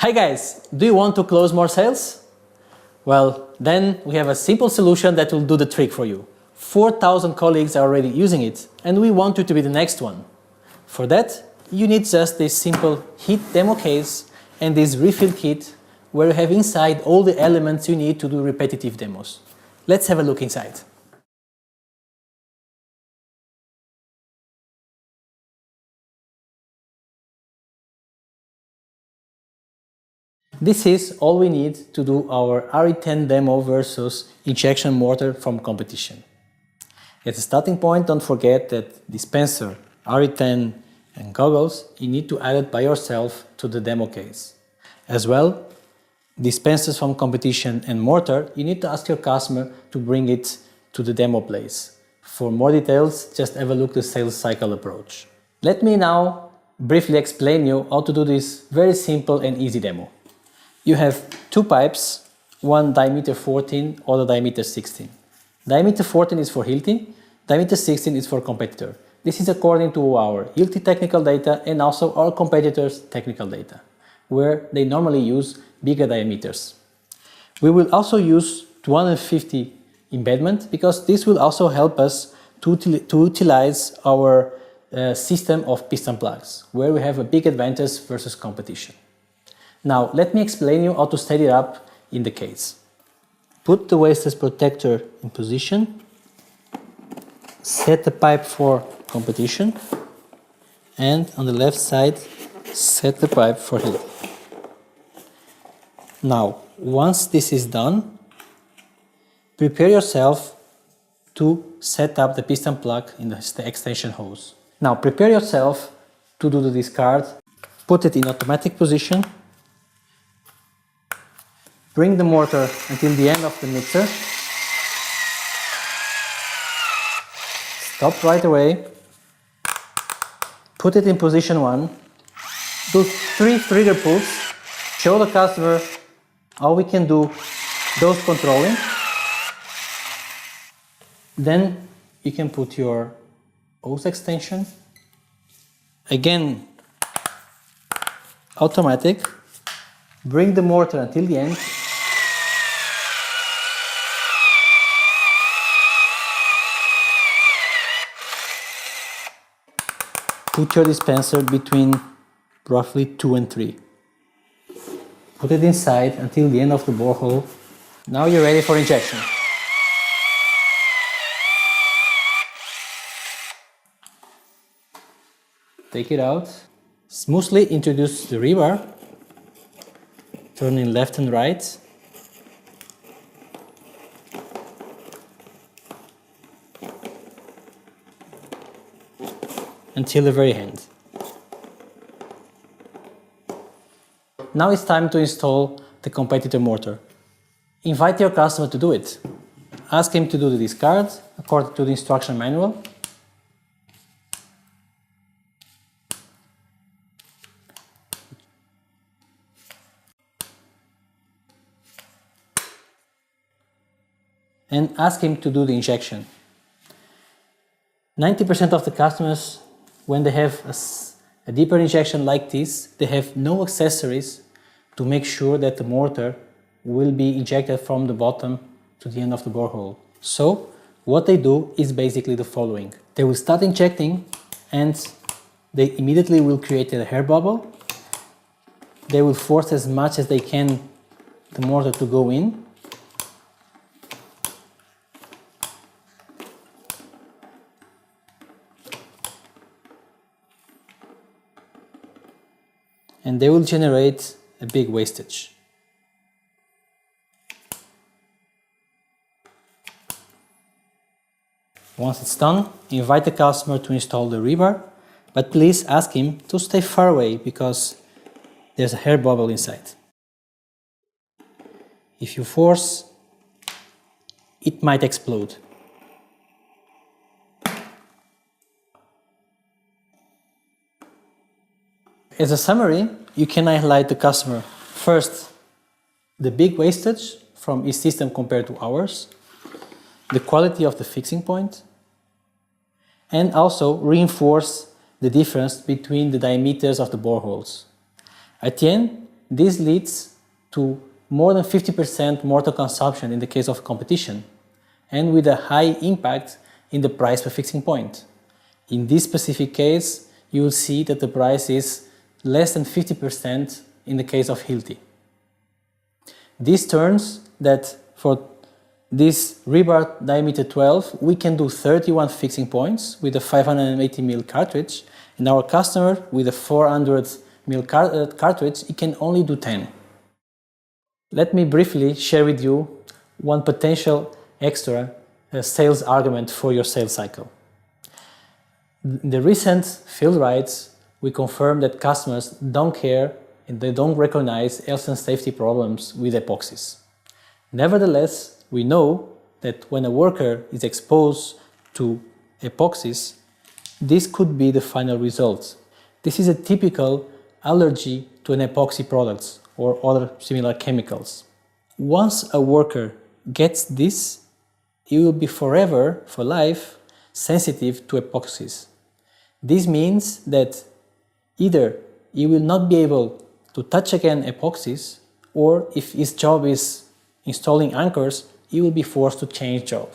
Hi guys, do you want to close more sales? Well, then we have a simple solution that will do the trick for you. 4,000 colleagues are already using it, and we want you to be the next one. For that, you need just this simple heat demo case and this refill kit where you have inside all the elements you need to do repetitive demos. Let's have a look inside. This is all we need to do our RE10 demo versus injection mortar from competition. As a starting point, don't forget that dispenser, RE10 and goggles, you need to add it by yourself to the demo case. As well, dispensers from competition and mortar, you need to ask your customer to bring it to the demo place. For more details, just have a look at the sales cycle approach. Let me now briefly explain you how to do this very simple and easy demo. You have two pipes, one diameter 14, other diameter 16. Diameter 14 is for Hilti, diameter 16 is for competitor. This is according to our Hilti technical data and also our competitors' technical data, where they normally use bigger diameters. We will also use 250 embedment because this will also help us to utilize our system of piston plugs, where we have a big advantage versus competition. Now, let me explain you how to set it up in the case. Put the wastage protector in position, set the pipe for competition, and on the left side, set the pipe for Hilti. Now, once this is done, prepare yourself to set up the piston plug in the extension hose. Now, prepare yourself to do the discard. Put it in automatic position. Bring the mortar until the end of the mixer. Stop right away. Put it in position 1. Do 3 trigger pulls. Show the customer how we can do dose controlling. Then you can put your hose extension. Again, automatic. Bring the mortar until the end. Put your dispenser between roughly 2 and 3. Put it inside until the end of the borehole. Now you're ready for injection. Take it out. Smoothly introduce the rebar. Turn in left and right. Until the very end. Now it's time to install the competitor mortar. Invite your customer to do it. Ask him to do the discard according to the instruction manual. And ask him to do the injection. 90% of the customers, when they have a deeper injection like this, they have no accessories to make sure that the mortar will be injected from the bottom to the end of the borehole. So what they do is basically the following. They will start injecting and they immediately will create a air bubble. They will force as much as they can the mortar to go in. And they will generate a big wastage. Once it's done, invite the customer to install the rebar, but please ask him to stay far away because there's a air bubble inside. If you force, it might explode. As a summary, you can highlight the customer. First, the big wastage from his system compared to ours, the quality of the fixing point, and also reinforce the difference between the diameters of the boreholes. At the end, This leads to more than 50% mortar consumption in the case of competition, and with a high impact in the price per fixing point. In this specific case, you will see that the price is less than 50% in the case of Hilti. This turns that for this rebar diameter 12, we can do 31 fixing points with a 580 ml cartridge, and our customer with a 400 ml cartridge, it can only do 10. Let me briefly share with you one potential extra sales argument for your sales cycle. In the recent field rides, we confirmed that customers don't care and they don't recognize health and safety problems with epoxies. Nevertheless, we know that when a worker is exposed to epoxies, this could be the final result. This is a typical allergy to an epoxy product or other similar chemicals. Once a worker gets this, he will be forever, for life, sensitive to epoxies. This means that either he will not be able to touch again epoxies, or if his job is installing anchors, he will be forced to change job.